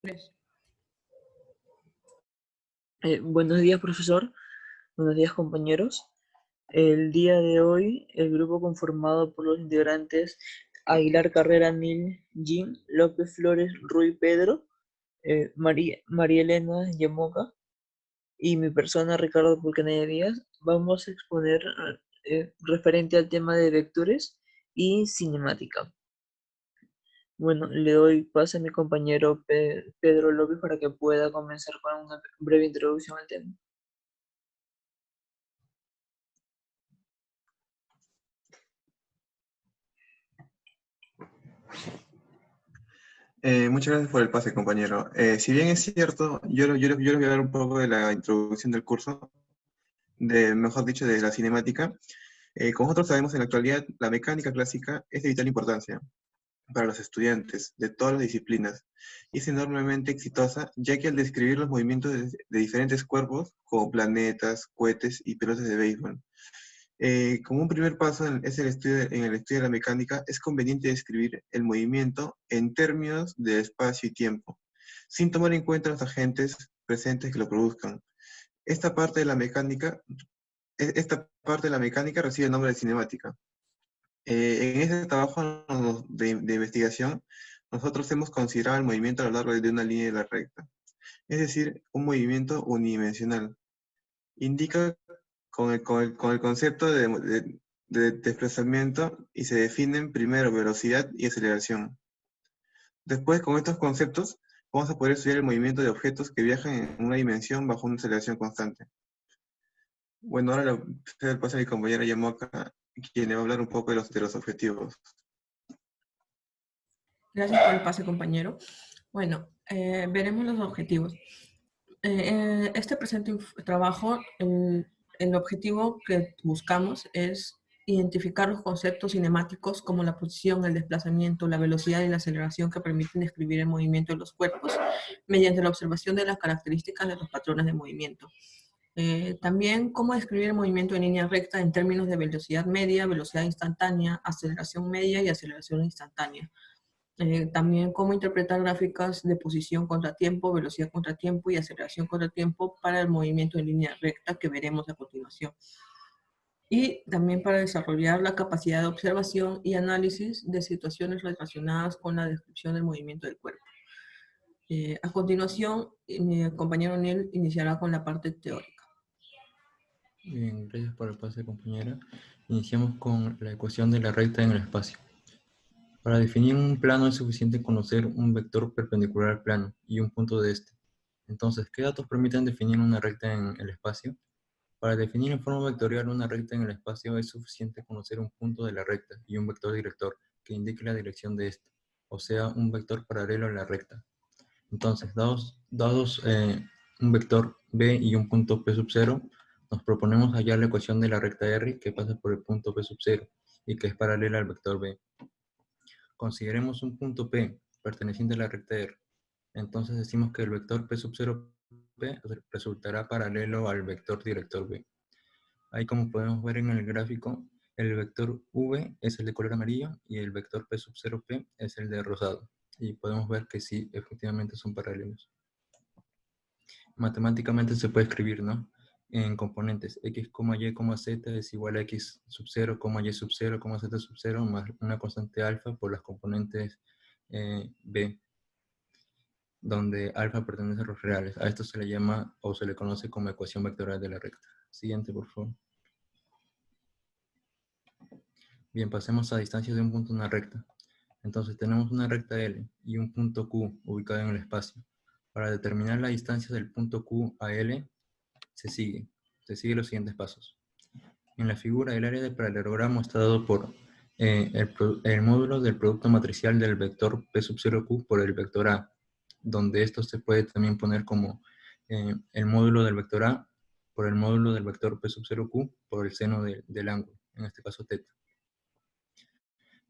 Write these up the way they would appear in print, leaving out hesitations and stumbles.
Tres. Buenos días, profesor. Buenos días, compañeros. El día de hoy, el grupo conformado por los integrantes Aguilar Carrera, Nil, Jim, López Flores, Rui Pedro, María Elena Yamoca y mi persona, Ricardo Pulcanella Díaz, vamos a exponer referente al tema de vectores y cinemática. Bueno, le doy paso a mi compañero Pedro López para que pueda comenzar con una breve introducción al tema. Muchas gracias por el pase, compañero. Si bien es cierto, yo les voy a hablar un poco de la introducción del curso, mejor dicho, de la cinemática. Como nosotros sabemos, en la actualidad, la mecánica clásica es de vital importancia para los estudiantes de todas las disciplinas y es enormemente exitosa, ya que al describir los movimientos de diferentes cuerpos, como planetas, cohetes y pelotas de béisbol, como un primer paso en el estudio de la mecánica, es conveniente describir el movimiento en términos de espacio y tiempo, sin tomar en cuenta los agentes presentes que lo produzcan. Esta parte de la mecánica, recibe el nombre de cinemática. En este trabajo de investigación, nosotros hemos considerado el movimiento a lo largo de una línea de la recta, es decir, un movimiento unidimensional. Indica con el concepto de desplazamiento y se definen primero velocidad y aceleración. Después, con estos conceptos, vamos a poder estudiar el movimiento de objetos que viajan en una dimensión bajo una aceleración constante. Bueno, ahora le cedo el paso a mi compañera Yamoca, quien le va a hablar un poco de los objetivos. Gracias por el pase, compañero. Bueno, veremos los objetivos. Este presente trabajo, el objetivo que buscamos es identificar los conceptos cinemáticos como la posición, el desplazamiento, la velocidad y la aceleración que permiten describir el movimiento de los cuerpos mediante la observación de las características de los patrones de movimiento. También cómo describir el movimiento en línea recta en términos de velocidad media, velocidad instantánea, aceleración media y aceleración instantánea. También cómo interpretar gráficas de posición contratiempo, velocidad contratiempo y aceleración contratiempo para el movimiento en línea recta que veremos a continuación. Y también para desarrollar la capacidad de observación y análisis de situaciones relacionadas con la descripción del movimiento del cuerpo. A continuación, mi compañero Neil iniciará con la parte teórica. Bien, gracias por el pase, compañera. Iniciamos con la ecuación de la recta en el espacio. Para definir un plano es suficiente conocer un vector perpendicular al plano y un punto de este. Entonces, ¿qué datos permiten definir una recta en el espacio? Para definir en forma vectorial una recta en el espacio es suficiente conocer un punto de la recta y un vector director que indique la dirección de esta, o sea, un vector paralelo a la recta. Entonces, dados un vector B y un punto P sub 0, nos proponemos hallar la ecuación de la recta R que pasa por el punto P sub 0 y que es paralela al vector B. Consideremos un punto P perteneciente a la recta R. Entonces decimos que el vector P sub 0 P resultará paralelo al vector director B. Ahí, como podemos ver en el gráfico, el vector V es el de color amarillo y el vector P sub 0 P es el de rosado. Y podemos ver que sí, efectivamente son paralelos. Matemáticamente se puede escribir, ¿no? En componentes x, y, z es igual a x sub 0, y sub 0, z sub 0 más una constante alfa por las componentes b, donde alfa pertenece a los reales. A esto se le llama o se le conoce como ecuación vectorial de la recta. Siguiente, por favor. Bien, pasemos a distancias de un punto en una recta. Entonces tenemos una recta L y un punto Q ubicado en el espacio. Para determinar la distancia del punto Q a L, se sigue los siguientes pasos. En la figura, el área del paralelogramo está dado por el módulo del producto matricial del vector P sub 0Q por el vector A, donde esto se puede también poner como el módulo del vector A por el módulo del vector P sub 0Q por el seno del ángulo, en este caso θ.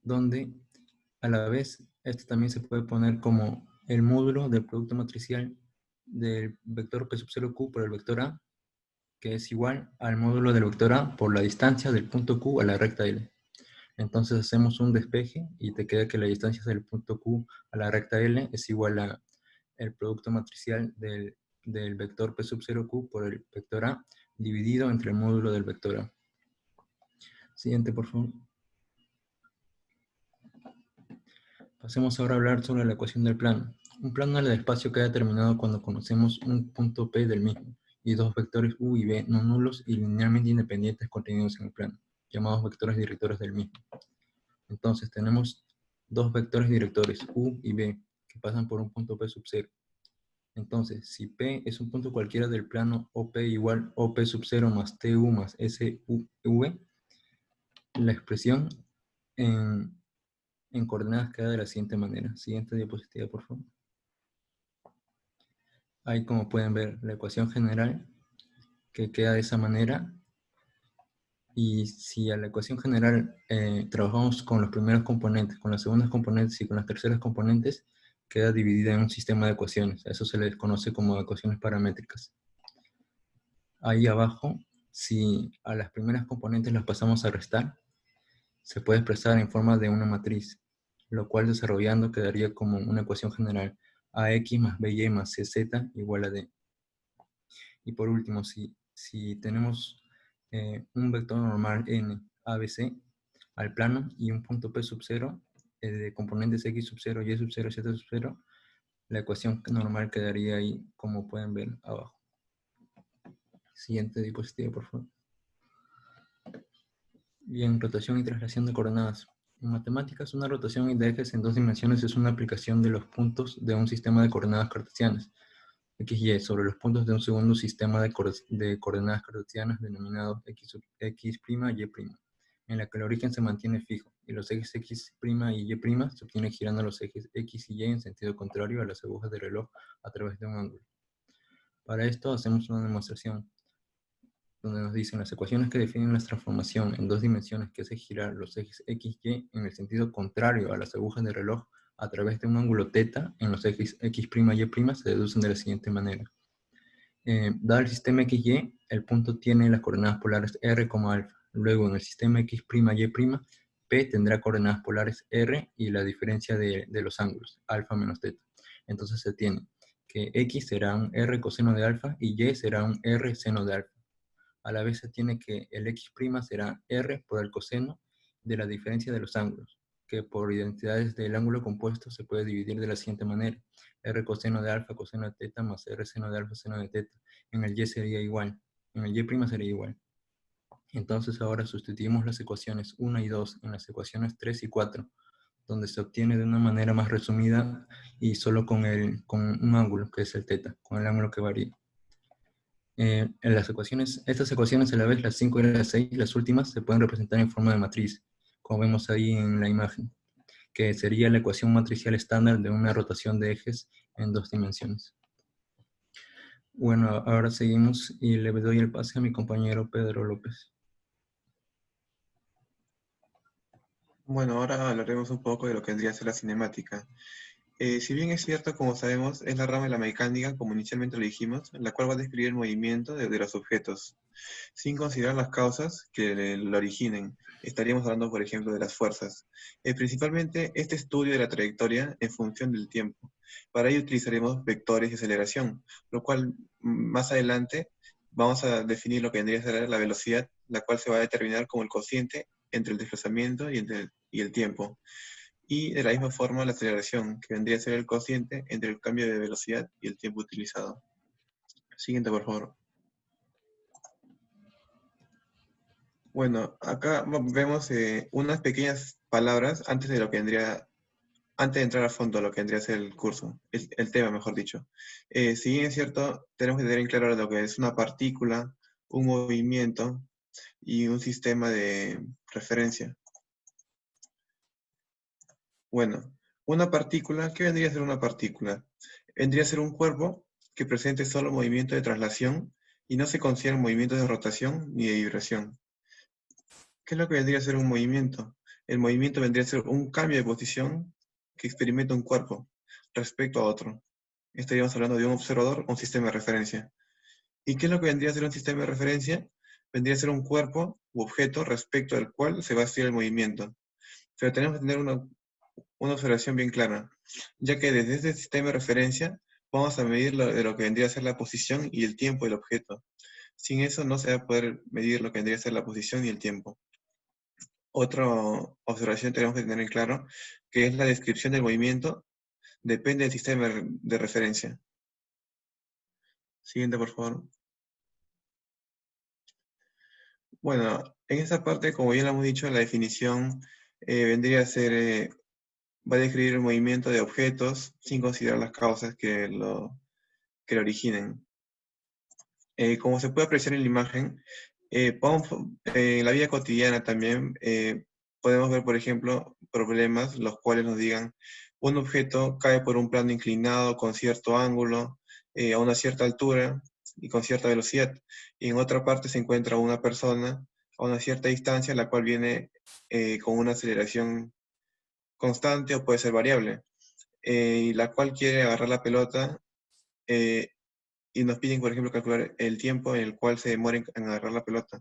Donde a la vez esto también se puede poner como el módulo del producto matricial del vector P sub 0Q por el vector A, que es igual al módulo del vector A por la distancia del punto Q a la recta L. Entonces hacemos un despeje y te queda que la distancia del punto Q a la recta L es igual a el producto matricial del vector P sub 0Q por el vector A dividido entre el módulo del vector A. Siguiente, por favor. Pasemos ahora a hablar sobre la ecuación del plano. Un plano del espacio queda determinado cuando conocemos un punto P del mismo y dos vectores U y V no nulos y linealmente independientes contenidos en el plano, llamados vectores directores del mismo. Entonces tenemos dos vectores directores U y V que pasan por un punto P sub 0. Entonces, si P es un punto cualquiera del plano OP igual OP sub 0 más TU más SUV, la expresión en coordenadas queda de la siguiente manera. Siguiente diapositiva, por favor. Ahí, como pueden ver, la ecuación general que queda de esa manera. Y si a la ecuación general trabajamos con los primeros componentes, con las segundas componentes y con las terceras componentes, queda dividida en un sistema de ecuaciones. A eso se les conoce como ecuaciones paramétricas. Ahí abajo, si a las primeras componentes las pasamos a restar, se puede expresar en forma de una matriz, lo cual desarrollando quedaría como una ecuación general AX más BY más CZ igual a D. Y por último, si tenemos un vector normal n ABC al plano y un punto P sub 0 de componentes X sub 0, Y sub 0, Z sub 0, la ecuación normal quedaría ahí, como pueden ver abajo. Siguiente diapositiva, por favor. Bien, rotación y traslación de coordenadas. En matemáticas, una rotación de ejes en dos dimensiones es una aplicación de los puntos de un sistema de coordenadas cartesianas, XY, sobre los puntos de un segundo sistema de coordenadas cartesianas denominado X', Y', en la que el origen se mantiene fijo, y los ejes X' y Y' se obtienen girando los ejes X y Y en sentido contrario a las agujas del reloj a través de un ángulo. Para esto hacemos una demostración, donde nos dicen las ecuaciones que definen la transformación en dos dimensiones que hace girar los ejes X y Y en el sentido contrario a las agujas del reloj a través de un ángulo θ en los ejes X' y Y' se deducen de la siguiente manera. Dado el sistema XY, el punto tiene las coordenadas polares R como alfa. Luego en el sistema X', Y', P tendrá coordenadas polares R y la diferencia de los ángulos, alfa menos θ. Entonces se tiene que X será un R coseno de alfa y Y será un R seno de alfa. A la vez se tiene que el X' será R por el coseno de la diferencia de los ángulos, que por identidades del ángulo compuesto se puede dividir de la siguiente manera. R coseno de alfa coseno de θ más R seno de alfa seno de θ. En el Y sería igual. En el Y' sería igual. Entonces ahora sustituimos las ecuaciones 1 y 2 en las ecuaciones 3 y 4, donde se obtiene de una manera más resumida y solo con un ángulo, que es el θ, con el ángulo que varía. En las ecuaciones, estas ecuaciones a la vez, las 5 y las 6, las últimas, se pueden representar en forma de matriz, como vemos ahí en la imagen, que sería la ecuación matricial estándar de una rotación de ejes en dos dimensiones. Bueno, ahora seguimos y le doy el pase a mi compañero Pedro López. Bueno, ahora hablaremos un poco de lo que vendría a ser la cinemática. Si bien es cierto, como sabemos, es la rama de la mecánica, como inicialmente lo dijimos, la cual va a describir el movimiento de los objetos, sin considerar las causas que lo originen. Estaríamos hablando, por ejemplo, de las fuerzas. Principalmente este estudio de la trayectoria en función del tiempo. Para ello utilizaremos vectores de aceleración, lo cual más adelante vamos a definir lo que vendría a ser la velocidad, la cual se va a determinar como el cociente entre el desplazamiento y el tiempo. Y de la misma forma la aceleración, que vendría a ser el cociente entre el cambio de velocidad y el tiempo utilizado. Siguiente, por favor. Bueno, acá vemos unas pequeñas palabras antes de entrar a fondo a lo que vendría a ser el curso, el tema, mejor dicho. Si bien es cierto, tenemos que tener en claro lo que es una partícula, un movimiento y un sistema de referencia. Bueno, una partícula, ¿qué vendría a ser una partícula? Vendría a ser un cuerpo que presente solo movimiento de traslación y no se consideran movimientos de rotación ni de vibración. ¿Qué es lo que vendría a ser un movimiento? El movimiento vendría a ser un cambio de posición que experimenta un cuerpo respecto a otro. Estaríamos hablando de un observador o un sistema de referencia. ¿Y qué es lo que vendría a ser un sistema de referencia? Vendría a ser un cuerpo u objeto respecto al cual se va a estudiar el movimiento. Pero tenemos que tener una observación bien clara, ya que desde este sistema de referencia vamos a medir de lo que vendría a ser la posición y el tiempo del objeto. Sin eso no se va a poder medir lo que vendría a ser la posición y el tiempo. Otra observación que tenemos que tener en claro, que es la descripción del movimiento, depende del sistema de referencia. Siguiente, por favor. Bueno, en esta parte, como ya lo hemos dicho, la definición vendría a ser, va a describir el movimiento de objetos sin considerar las causas que lo originen. Como se puede apreciar en la imagen, en la vida cotidiana también podemos ver, por ejemplo, problemas los cuales nos digan un objeto cae por un plano inclinado con cierto ángulo, a una cierta altura y con cierta velocidad. Y en otra parte se encuentra una persona a una cierta distancia, la cual viene con una aceleración constante o puede ser variable, y la cual quiere agarrar la pelota y nos piden, por ejemplo, calcular el tiempo en el cual se demora en agarrar la pelota.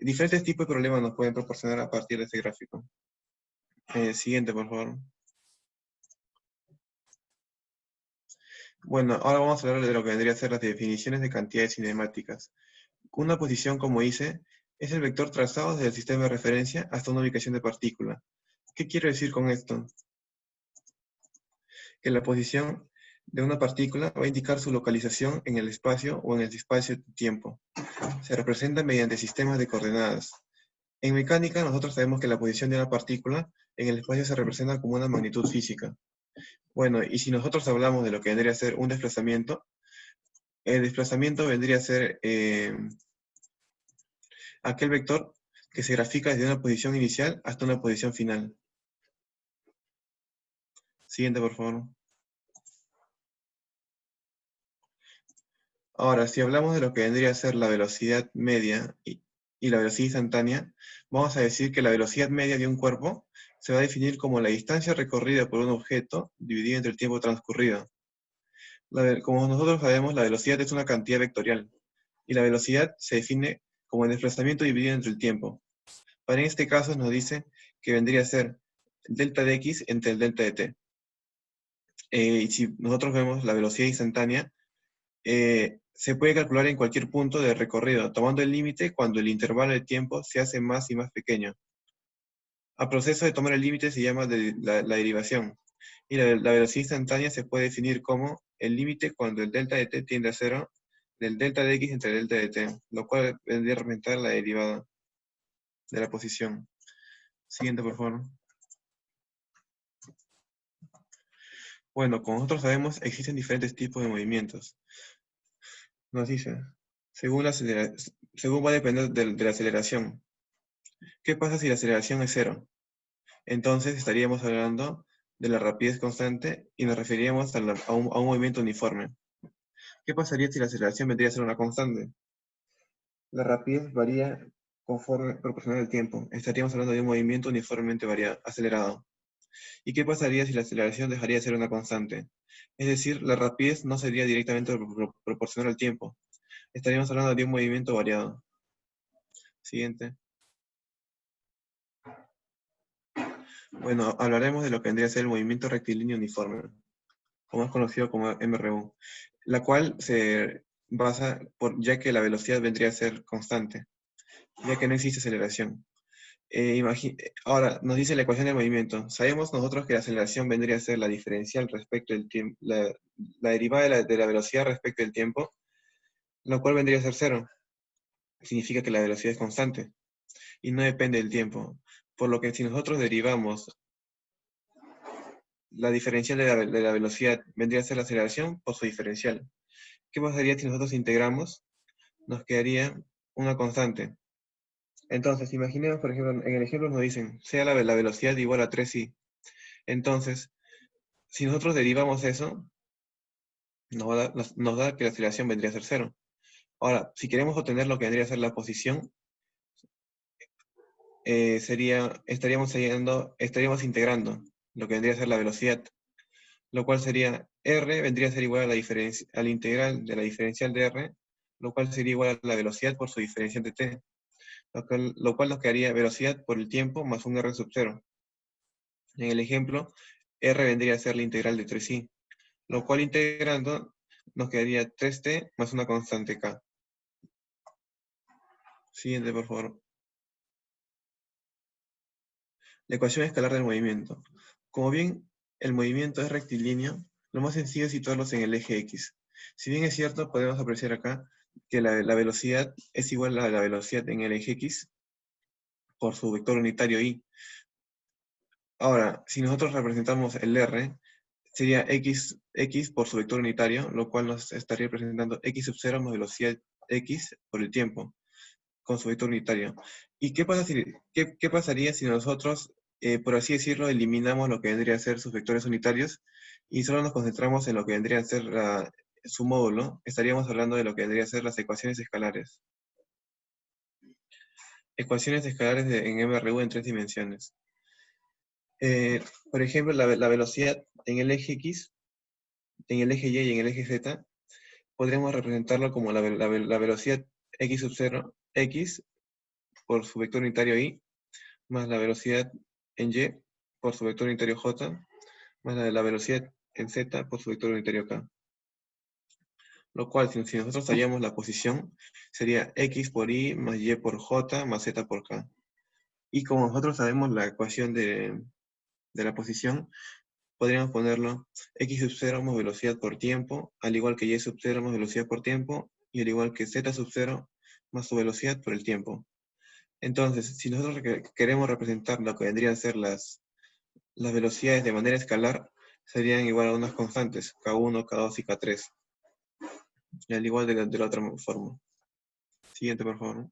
Diferentes tipos de problemas nos pueden proporcionar a partir de este gráfico. Siguiente, por favor. Bueno, ahora vamos a hablar de lo que vendría a ser las definiciones de cantidades cinemáticas. Una posición, como dice, es el vector trazado desde el sistema de referencia hasta una ubicación de partícula. ¿Qué quiero decir con esto? Que la posición de una partícula va a indicar su localización en el espacio o en el espacio-tiempo. Se representa mediante sistemas de coordenadas. En mecánica, nosotros sabemos que la posición de una partícula en el espacio se representa como una magnitud física. Bueno, y si nosotros hablamos de lo que vendría a ser un desplazamiento, el desplazamiento vendría a ser aquel vector que se grafica desde una posición inicial hasta una posición final. Siguiente, por favor. Ahora, si hablamos de lo que vendría a ser la velocidad media y la velocidad instantánea, vamos a decir que la velocidad media de un cuerpo se va a definir como la distancia recorrida por un objeto dividida entre el tiempo transcurrido. Como nosotros sabemos, la velocidad es una cantidad vectorial y la velocidad se define como el desplazamiento dividido entre el tiempo. Para este caso nos dice que vendría a ser el delta de x entre el delta de t. Y si nosotros vemos la velocidad instantánea, se puede calcular en cualquier punto de recorrido, tomando el límite cuando el intervalo de tiempo se hace más y más pequeño. Al proceso de tomar el límite se llama la derivación. Y la velocidad instantánea se puede definir como el límite cuando el delta de t tiende a 0 del delta de x entre el delta de t, lo cual vendría a representar la derivada de la posición. Siguiente, por favor. Bueno, como nosotros sabemos, existen diferentes tipos de movimientos. Nos dice, según va a depender de la aceleración. ¿Qué pasa si la aceleración es 0? Entonces estaríamos hablando de la rapidez constante y nos referiríamos a un movimiento uniforme. ¿Qué pasaría si la aceleración vendría a ser una constante? La rapidez varía conforme proporcional al tiempo. Estaríamos hablando de un movimiento uniformemente acelerado. ¿Y qué pasaría si la aceleración dejaría de ser una constante? Es decir, la rapidez no sería directamente proporcional al tiempo. Estaríamos hablando de un movimiento variado. Siguiente. Bueno, hablaremos de lo que vendría a ser el movimiento rectilíneo uniforme, o más conocido como MRU, la cual se basa ya que la velocidad vendría a ser constante, ya que no existe aceleración. Ahora, nos dice la ecuación del movimiento. Sabemos nosotros que la aceleración vendría a ser la diferencial respecto del tiempo, la derivada de la velocidad respecto del tiempo, lo cual vendría a ser 0. Significa que la velocidad es constante y no depende del tiempo. Por lo que si nosotros derivamos la diferencial de la velocidad, vendría a ser la aceleración por su diferencial. ¿Qué pasaría si nosotros integramos? Nos quedaría una constante. Entonces, imaginemos, por ejemplo, en el ejemplo nos dicen, sea la velocidad igual a 3i. Entonces, si nosotros derivamos eso, nos da que la aceleración vendría a ser 0. Ahora, si queremos obtener lo que vendría a ser la posición, estaríamos integrando lo que vendría a ser la velocidad, lo cual sería r vendría a ser igual a la integral de la diferencial de r, lo cual sería igual a la velocidad por su diferencial de t, lo cual nos quedaría velocidad por el tiempo más un r sub 0. En el ejemplo, r vendría a ser la integral de 3i, lo cual integrando nos quedaría 3t más una constante k. Siguiente, por favor. La ecuación escalar del movimiento. Como bien el movimiento es rectilíneo, lo más sencillo es situarlos en el eje x. Si bien es cierto, podemos apreciar acá que la velocidad es igual a la velocidad en el eje x por su vector unitario y. Ahora, si nosotros representamos el r, sería x por su vector unitario, lo cual nos estaría representando x sub 0 más velocidad x por el tiempo, con su vector unitario. ¿Y qué pasaría si nosotros, por así decirlo, eliminamos lo que vendría a ser sus vectores unitarios y solo nos concentramos en lo que vendría a ser su módulo? Estaríamos hablando de lo que vendría a ser las ecuaciones escalares. Ecuaciones escalares en MRU en 3 dimensiones. Por ejemplo, la velocidad en el eje X, en el eje Y y en el eje Z, podríamos representarlo como la velocidad x sub 0, x por su vector unitario y, más la velocidad en y por su vector unitario j, más la velocidad en z por su vector unitario k. Lo cual, si nosotros hallamos la posición, sería x por y más y por j más z por k. Y como nosotros sabemos la ecuación de la posición, podríamos ponerlo x sub 0 más velocidad por tiempo, al igual que y sub 0 más velocidad por tiempo, y al igual que z sub 0 más su velocidad por el tiempo. Entonces, si nosotros queremos representar lo que vendrían a ser las velocidades de manera escalar, serían igual a unas constantes, K1, K2 y K3. Y al igual de la otra forma. Siguiente, por favor.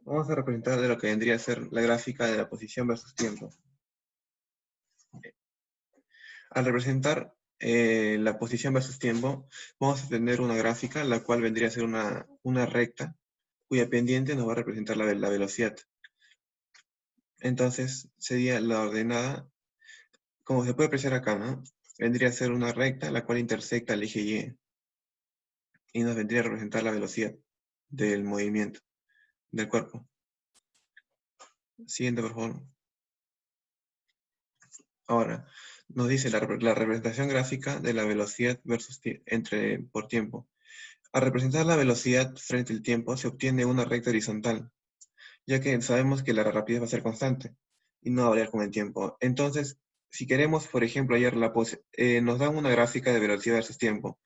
Vamos a representar de lo que vendría a ser la gráfica de la posición versus tiempo. Al representar la posición versus tiempo, vamos a tener una gráfica, la cual vendría a ser una recta, cuya pendiente nos va a representar la velocidad. Entonces, sería la ordenada, como se puede apreciar acá, ¿no? Vendría a ser una recta, la cual intersecta el eje Y. Y nos vendría a representar la velocidad del movimiento del cuerpo. Siguiente, por favor. Ahora, nos dice la representación gráfica de la velocidad versus por tiempo. Al representar la velocidad frente al tiempo, se obtiene una recta horizontal, ya que sabemos que la rapidez va a ser constante y no va a variar con el tiempo. Entonces, si queremos, por ejemplo, hallar nos dan una gráfica de velocidad versus tiempo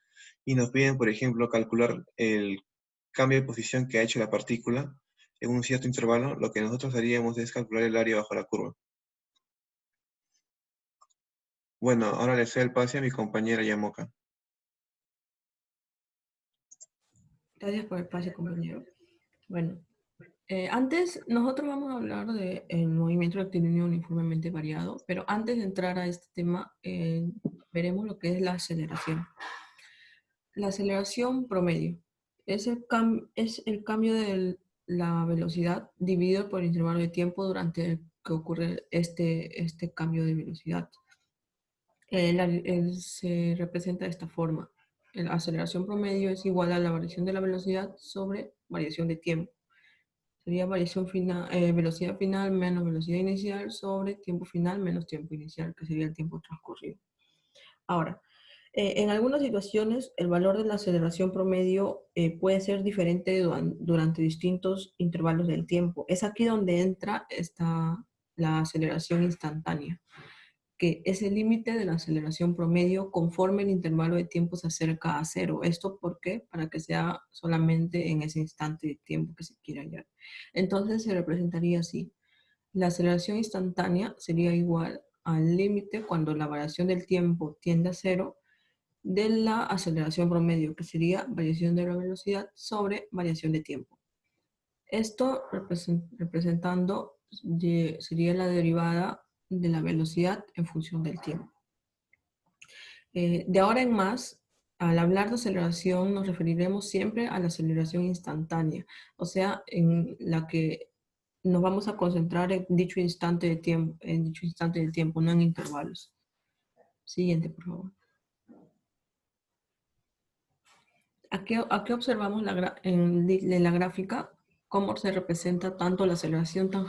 y nos piden, por ejemplo, calcular el cambio de posición que ha hecho la partícula en un cierto intervalo, lo que nosotros haríamos es calcular el área bajo la curva. Bueno, ahora le cedo el pase a mi compañera Yamoka. Gracias por el pase, compañero. Bueno, antes nosotros vamos a hablar del movimiento rectilíneo uniformemente variado, pero antes de entrar a este tema, veremos lo que es la aceleración. La aceleración promedio es el cambio de la velocidad dividido por el intervalo de tiempo durante el que ocurre este cambio de velocidad. Se representa de esta forma. La aceleración promedio es igual a la variación de la velocidad sobre variación de tiempo. Sería velocidad final menos velocidad inicial sobre tiempo final menos tiempo inicial, que sería el tiempo transcurrido. Ahora, en algunas situaciones el valor de la aceleración promedio puede ser diferente durante distintos intervalos del tiempo. Es aquí donde entra la aceleración instantánea, que es el límite de la aceleración promedio conforme el intervalo de tiempo se acerca a cero. ¿Esto por qué? Para que sea solamente en ese instante de tiempo que se quiera hallar. Entonces se representaría así. La aceleración instantánea sería igual al límite cuando la variación del tiempo tiende a cero de la aceleración promedio, que sería variación de la velocidad sobre variación de tiempo. Esto representando sería la derivada de la velocidad en función del tiempo. De ahora en más, al hablar de aceleración nos referiremos siempre a la aceleración instantánea, o sea, en la que nos vamos a concentrar en dicho instante de tiempo, no en intervalos. Siguiente, por favor. Aquí observamos en la gráfica cómo se representa tanto la aceleración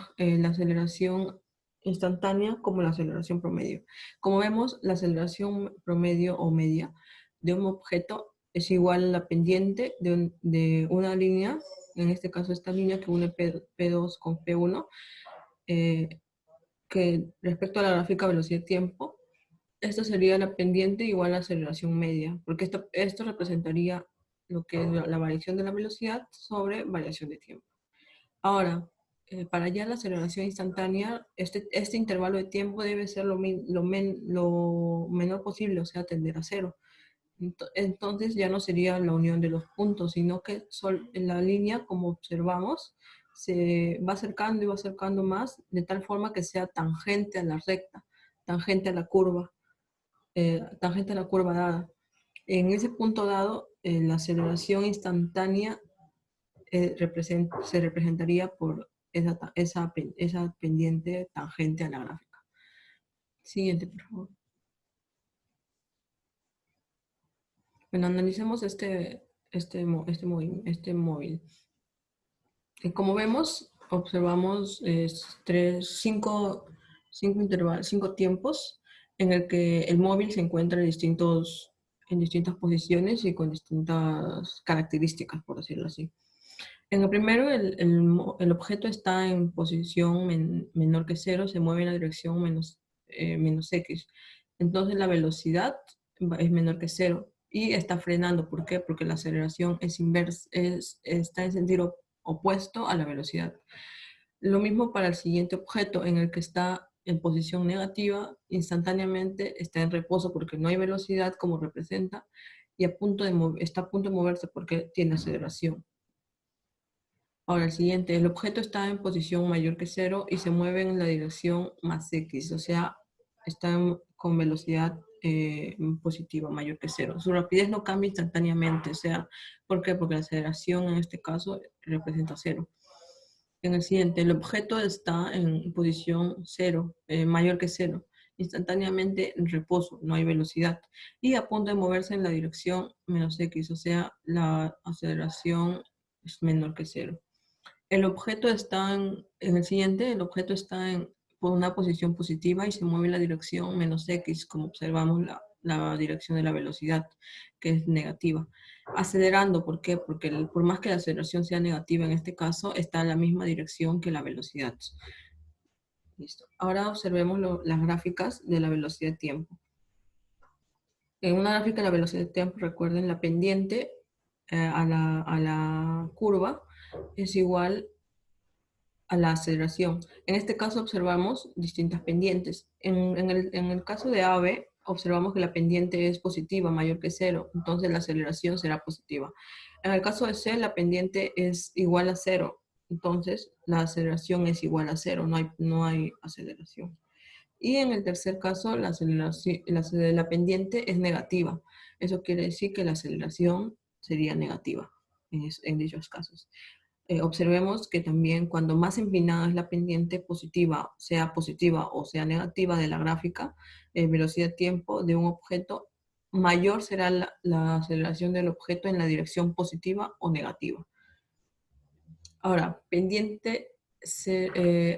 instantánea como la aceleración promedio. Como vemos, la aceleración promedio o media de un objeto es igual a la pendiente de una línea, en este caso esta línea que une P2 con P1, que respecto a la gráfica velocidad-tiempo, esto sería la pendiente igual a la aceleración media, porque esto representaría lo que es la variación de la velocidad sobre variación de tiempo. Ahora, para hallar la aceleración instantánea, este intervalo de tiempo debe ser lo menor posible, o sea, tender a cero. Entonces ya no sería la unión de los puntos, sino que en la línea, como observamos, se va acercando y va acercando más, de tal forma que sea tangente a la recta, tangente a la curva, tangente a la curva dada. En ese punto dado, la aceleración instantánea se representaría por esa pendiente tangente a la gráfica. Siguiente, por favor. Bueno, analicemos este móvil. Como vemos, observamos cinco tiempos en el que el móvil se encuentra en distintas posiciones y con distintas características, por decirlo así. En el primero, el objeto está en posición menor que cero, se mueve en la dirección menos x. Entonces la velocidad es menor que cero y está frenando. ¿Por qué? Porque la aceleración es inversa, está en sentido opuesto a la velocidad. Lo mismo para el siguiente objeto, en el que está en posición negativa, instantáneamente está en reposo porque no hay velocidad como representa y está a punto de moverse porque tiene aceleración. Ahora el siguiente, el objeto está en posición mayor que cero y se mueve en la dirección más x, o sea, está con velocidad positiva mayor que cero. Su rapidez no cambia instantáneamente, o sea, ¿por qué? Porque la aceleración en este caso representa cero. En el siguiente, el objeto está en posición cero, mayor que cero, instantáneamente en reposo, no hay velocidad, y a punto de moverse en la dirección menos x, o sea, la aceleración es menor que cero. El objeto está en el siguiente, el objeto está en una posición positiva y se mueve en la dirección menos x, como observamos la dirección de la velocidad, que es negativa. Acelerando, ¿por qué? Porque por más que la aceleración sea negativa, en este caso está en la misma dirección que la velocidad. Listo. Ahora observemos las gráficas de la velocidad de tiempo. En una gráfica de la velocidad de tiempo, recuerden, la pendiente a la curva es igual a la aceleración. En este caso observamos distintas pendientes. En el caso de AB, observamos que la pendiente es positiva, mayor que cero, entonces la aceleración será positiva. En el caso de C, la pendiente es igual a cero, entonces la aceleración es igual a cero, no hay aceleración. Y en el tercer caso, la pendiente es negativa. Eso quiere decir que la aceleración sería negativa en dichos casos. Observemos que también cuando más empinada es la pendiente positiva o sea negativa de la gráfica, velocidad-tiempo de un objeto, mayor será la aceleración del objeto en la dirección positiva o negativa. Ahora,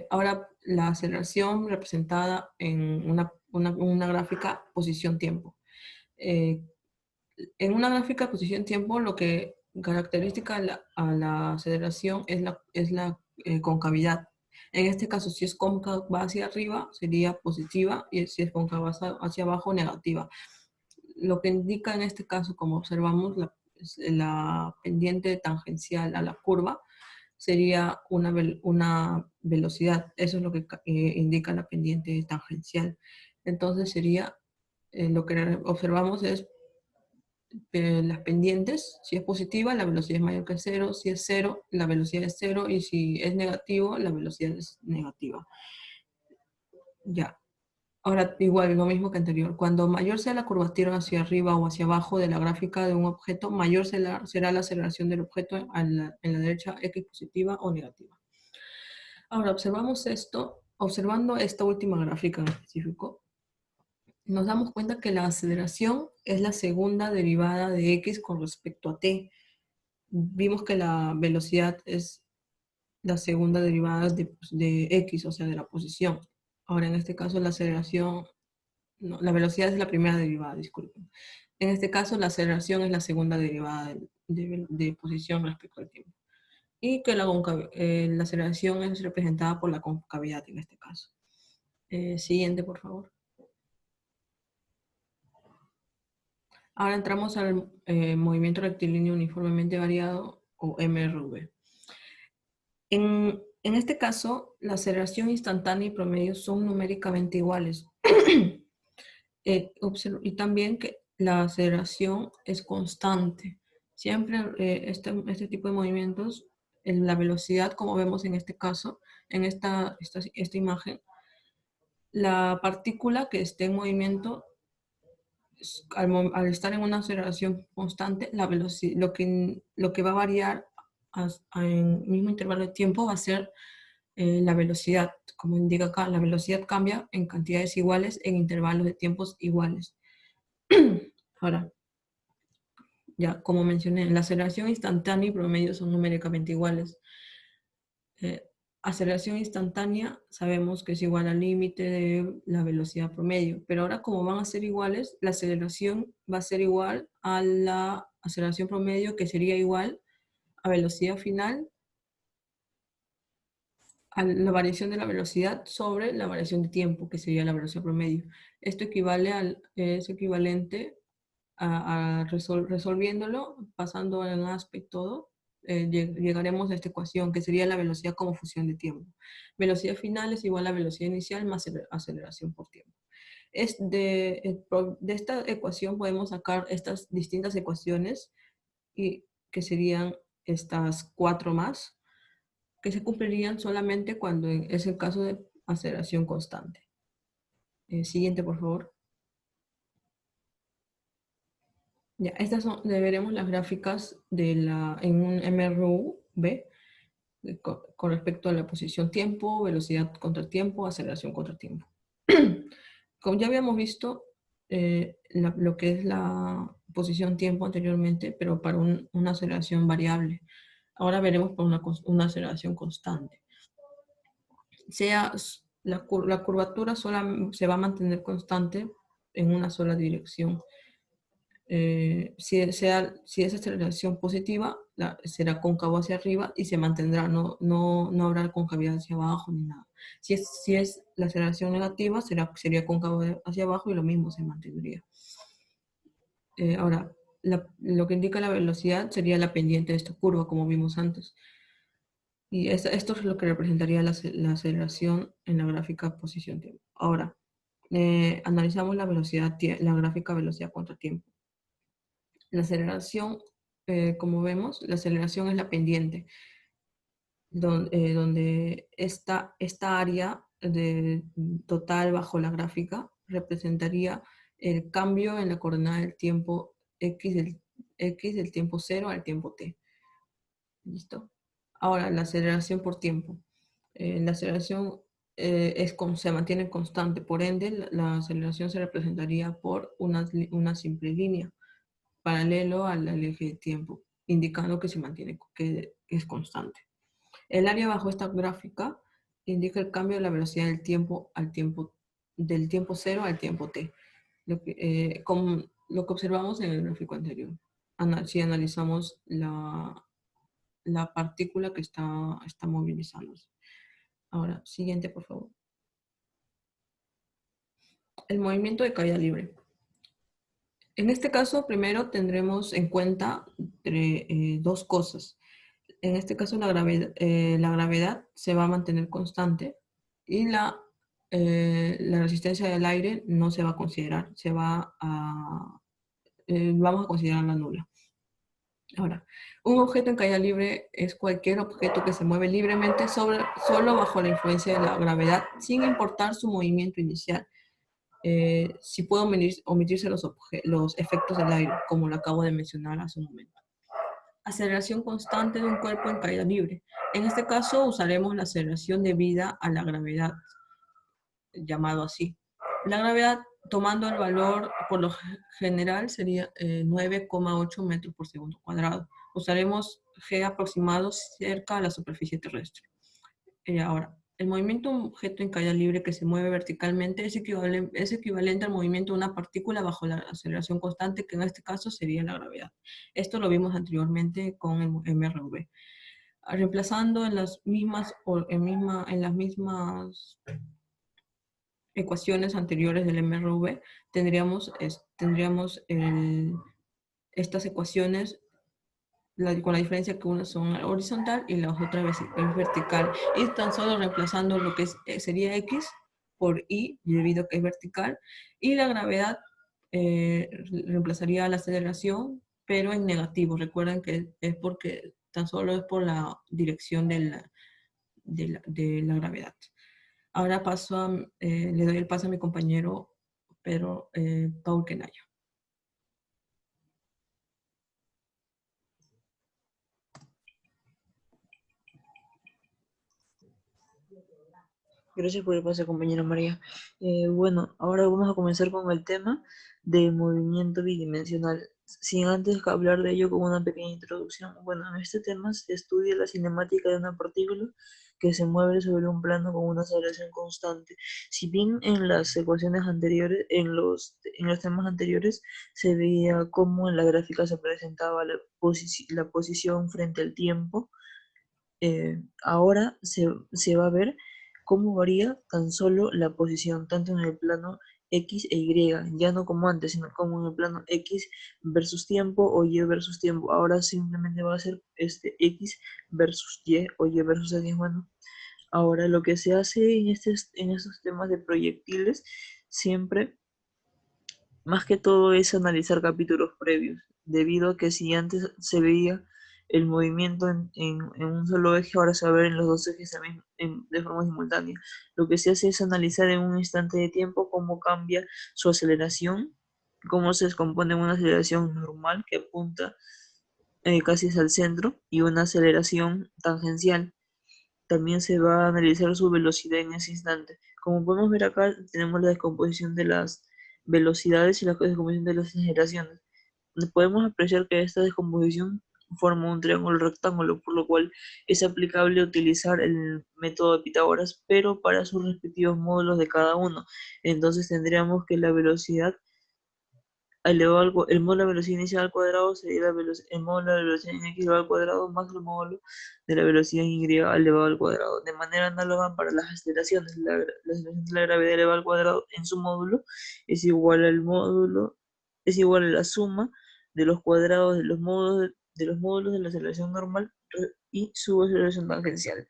ahora la aceleración representada en una gráfica posición-tiempo. En una gráfica posición-tiempo, lo que característica a la aceleración es la concavidad. En este caso, si es cóncava hacia arriba, sería positiva, y si es cóncava hacia abajo, negativa. Lo que indica en este caso, como observamos, la pendiente tangencial a la curva sería una velocidad. Eso es lo que indica la pendiente tangencial. Entonces sería, lo que observamos es las pendientes, si es positiva, la velocidad es mayor que cero, si es cero, la velocidad es cero, y si es negativo, la velocidad es negativa. Ya. Ahora, igual, lo mismo que anterior. Cuando mayor sea la curvatura hacia arriba o hacia abajo de la gráfica de un objeto, mayor será la aceleración del objeto en la derecha, x positiva o negativa. Ahora, observando esta última gráfica en específico, nos damos cuenta que la aceleración es la segunda derivada de x con respecto a t. Vimos que la velocidad es la segunda derivada de x, o sea, de la posición. Ahora, en este caso, la aceleración, no, la velocidad es la primera derivada, disculpen. En este caso, la aceleración es la segunda derivada de posición respecto al tiempo. Y que la aceleración es representada por la concavidad en este caso. Siguiente, por favor. Ahora entramos al movimiento rectilíneo uniformemente variado, o MRV. En este caso, la aceleración instantánea y promedio son numéricamente iguales. Y también que la aceleración es constante. Siempre este tipo de movimientos, en la velocidad, como vemos en este caso, en esta imagen, la partícula que esté en movimiento, al estar en una aceleración constante, la velocidad, lo que va a variar en el mismo intervalo de tiempo va a ser la velocidad. Como indica acá, la velocidad cambia en cantidades iguales en intervalos de tiempos iguales. Ahora, ya como mencioné, la aceleración instantánea y promedio son numéricamente iguales. Aceleración instantánea sabemos que es igual al límite de la velocidad promedio, pero ahora como van a ser iguales, la aceleración va a ser igual a la aceleración promedio, que sería igual a velocidad final, a la variación de la velocidad sobre la variación de tiempo, que sería la velocidad promedio. Esto es equivalente resolviéndolo, pasando en ASPE y todo, llegaremos a esta ecuación, que sería la velocidad como función de tiempo. Velocidad final es igual a velocidad inicial más aceleración por tiempo. De esta ecuación podemos sacar estas distintas ecuaciones, que serían estas 4 más, que se cumplirían solamente cuando es el caso de aceleración constante. Siguiente, por favor. Ya, estas veremos las gráficas en un MRV con respecto a la posición tiempo, velocidad contra tiempo, aceleración contra tiempo. Como ya habíamos visto lo que es la posición tiempo anteriormente, pero para una aceleración variable. Ahora veremos por una aceleración constante. La curvatura se va a mantener constante en una sola dirección. Si es aceleración positiva, será cóncavo hacia arriba y se mantendrá, no habrá concavidad hacia abajo ni nada. Si es la aceleración negativa, sería cóncavo hacia abajo y lo mismo se mantendría. Ahora, lo que indica la velocidad sería la pendiente de esta curva, como vimos antes. Y esto es lo que representaría la aceleración en la gráfica posición-tiempo. Ahora, analizamos la gráfica velocidad contra tiempo. La aceleración, como vemos, la aceleración es la pendiente, donde esta área total bajo la gráfica representaría el cambio en la coordenada del tiempo x del tiempo 0 al tiempo t. ¿Listo? Ahora, la aceleración por tiempo. La aceleración se mantiene constante, por ende, la aceleración se representaría por una simple línea paralelo al eje de tiempo, indicando que se mantiene, que es constante. El área bajo esta gráfica indica el cambio de la velocidad del tiempo del tiempo 0 al tiempo t, como lo que observamos en el gráfico anterior. Si analizamos la partícula que está movilizándose. Ahora, siguiente, por favor. El movimiento de caída libre. En este caso, primero tendremos en cuenta dos cosas. En este caso, la gravedad se va a mantener constante y la resistencia del aire no se va a considerar, vamos a considerarla nula. Ahora, un objeto en caída libre es cualquier objeto que se mueve libremente solo bajo la influencia de la gravedad, sin importar su movimiento inicial. Si puedo omitirse los efectos del aire, como lo acabo de mencionar hace un momento. Aceleración constante de un cuerpo en caída libre. En este caso usaremos la aceleración debida a la gravedad, llamado así. La gravedad, tomando el valor por lo general, sería 9,8 metros por segundo cuadrado. Usaremos G aproximado cerca a la superficie terrestre. Ahora, El movimiento de un objeto en caída libre que se mueve verticalmente es equivalente al movimiento de una partícula bajo la aceleración constante, que en este caso sería la gravedad. Esto lo vimos anteriormente con el MRV. Reemplazando en las mismas ecuaciones anteriores del MRV, tendríamos estas ecuaciones con la diferencia que unas son horizontal y la otra es vertical. Y tan solo reemplazando lo que sería X por Y, debido a que es vertical, y la gravedad reemplazaría la aceleración, pero en negativo. Recuerden que es porque tan solo es por la dirección de la gravedad. Ahora le doy el paso a mi compañero Paul Kenayo. Gracias por el pase, compañera María. Bueno, ahora vamos a comenzar con el tema de movimiento bidimensional. Sin antes hablar de ello con una pequeña introducción. Bueno, en este tema se estudia la cinemática de una partícula que se mueve sobre un plano con una aceleración constante. Si bien en las ecuaciones anteriores, en los temas anteriores, se veía cómo en la gráfica se presentaba la posición frente al tiempo, ahora se va a ver cómo varía tan solo la posición, tanto en el plano X e Y, ya no como antes, sino como en el plano X versus tiempo o Y versus tiempo. Ahora simplemente va a ser X versus Y o Y versus X. Bueno, ahora lo que se hace en estos temas de proyectiles, siempre, más que todo, es analizar capítulos previos, debido a que si antes se veía el movimiento en un solo eje, ahora se va a ver en los dos ejes de forma simultánea. Lo que se hace es analizar en un instante de tiempo cómo cambia su aceleración, cómo se descompone una aceleración normal que apunta casi hacia el centro y una aceleración tangencial. También se va a analizar su velocidad en ese instante. Como podemos ver acá, tenemos la descomposición de las velocidades y la descomposición de las aceleraciones. Podemos apreciar que esta descomposición forma un triángulo rectángulo, por lo cual es aplicable utilizar el método de Pitágoras, pero para sus respectivos módulos de cada uno. Entonces tendríamos que la velocidad el módulo de la velocidad inicial al cuadrado sería el módulo de la velocidad en x elevado al cuadrado más el módulo de la velocidad en y elevado al cuadrado. De manera análoga para las aceleraciones, la aceleración de la gravedad elevada al cuadrado en su módulo es igual es igual a la suma de los cuadrados de los módulos de la aceleración normal y su aceleración tangencial.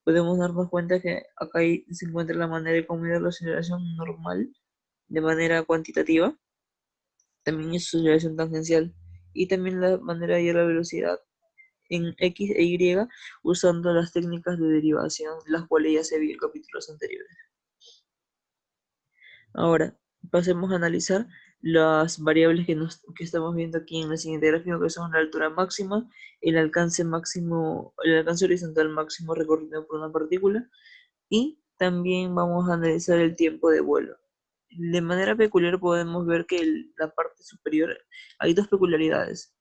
Podemos darnos cuenta que acá se encuentra la manera de combinar la aceleración normal de manera cuantitativa, también es su aceleración tangencial, y también la manera de hallar la velocidad en X e Y usando las técnicas de derivación, las cuales ya se vio en capítulos anteriores. Ahora, pasemos a analizar las variables que estamos viendo aquí en la siguiente gráfica, que son la altura máxima, el alcance horizontal máximo recorrido por una partícula, y también vamos a analizar el tiempo de vuelo. De manera peculiar podemos ver que la parte superior hay dos peculiaridades,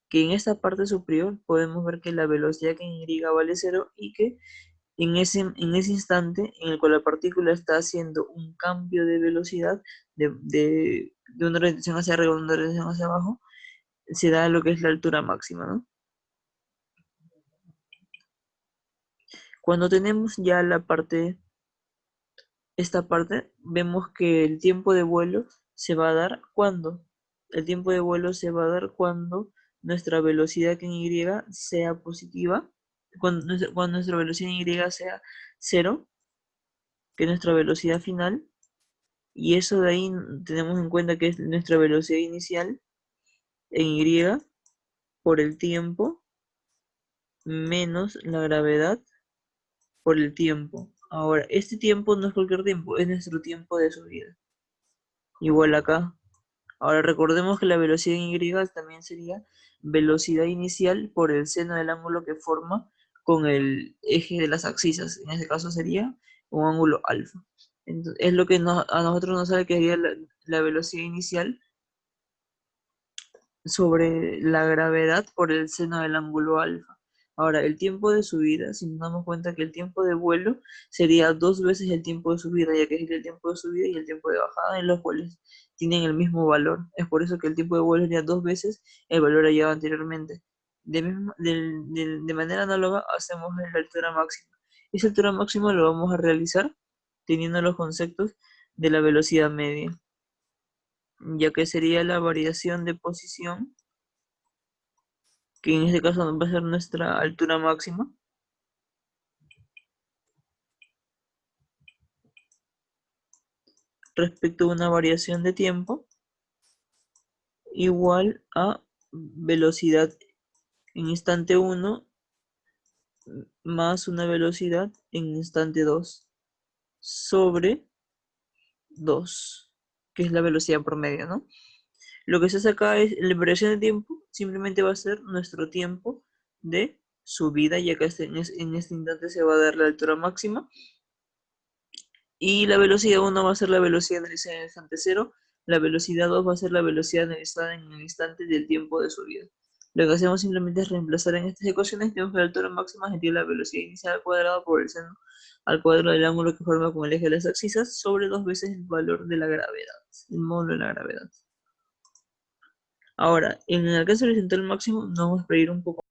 que en esta parte superior podemos ver que la velocidad que en Y vale 0 y que en ese instante en el cual la partícula está haciendo un cambio de velocidad de una orientación hacia arriba a una orientación hacia abajo, se da lo que es la altura máxima, ¿no? Cuando tenemos ya esta parte, vemos que el tiempo de vuelo se va a dar cuando nuestra velocidad en Y sea positiva, cuando nuestra velocidad en Y sea 0, que es nuestra velocidad final, y eso de ahí tenemos en cuenta que es nuestra velocidad inicial en Y por el tiempo menos la gravedad por el tiempo. Ahora, este tiempo no es cualquier tiempo, es nuestro tiempo de subida. Igual acá. Ahora recordemos que la velocidad en Y también sería velocidad inicial por el seno del ángulo que forma con el eje de las abscisas. En este caso sería un ángulo alfa. Entonces, es lo que a nosotros nos sale que sería la velocidad inicial sobre la gravedad por el seno del ángulo alfa. Ahora, el tiempo de subida, si nos damos cuenta que el tiempo de vuelo sería 2 veces el tiempo de subida, ya que es el tiempo de subida y el tiempo de bajada, en los cuales tienen el mismo valor. Es por eso que el tiempo de vuelo sería 2 veces el valor hallado anteriormente. De manera análoga, hacemos la altura máxima. Esa altura máxima lo vamos a realizar teniendo los conceptos de la velocidad media, ya que sería la variación de posición, que en este caso va a ser nuestra altura máxima, respecto a una variación de tiempo igual a velocidad en instante 1 más una velocidad en instante 2 sobre 2, que es la velocidad promedio, ¿no? Lo que se hace acá es la variación de tiempo, simplemente va a ser nuestro tiempo de subida, ya que en este instante se va a dar la altura máxima. Y la velocidad 1 va a ser la velocidad analizada en el instante 0, la velocidad 2 va a ser la velocidad analizada en el instante del tiempo de subida. Lo que hacemos simplemente es reemplazar en estas ecuaciones, tenemos que la altura máxima sería la velocidad inicial al cuadrado por el seno al cuadrado del ángulo que forma con el eje de las abscisas sobre 2 veces el valor de la gravedad, el módulo de la gravedad. Ahora, en el alcance horizontal máximo nos vamos a ir un poco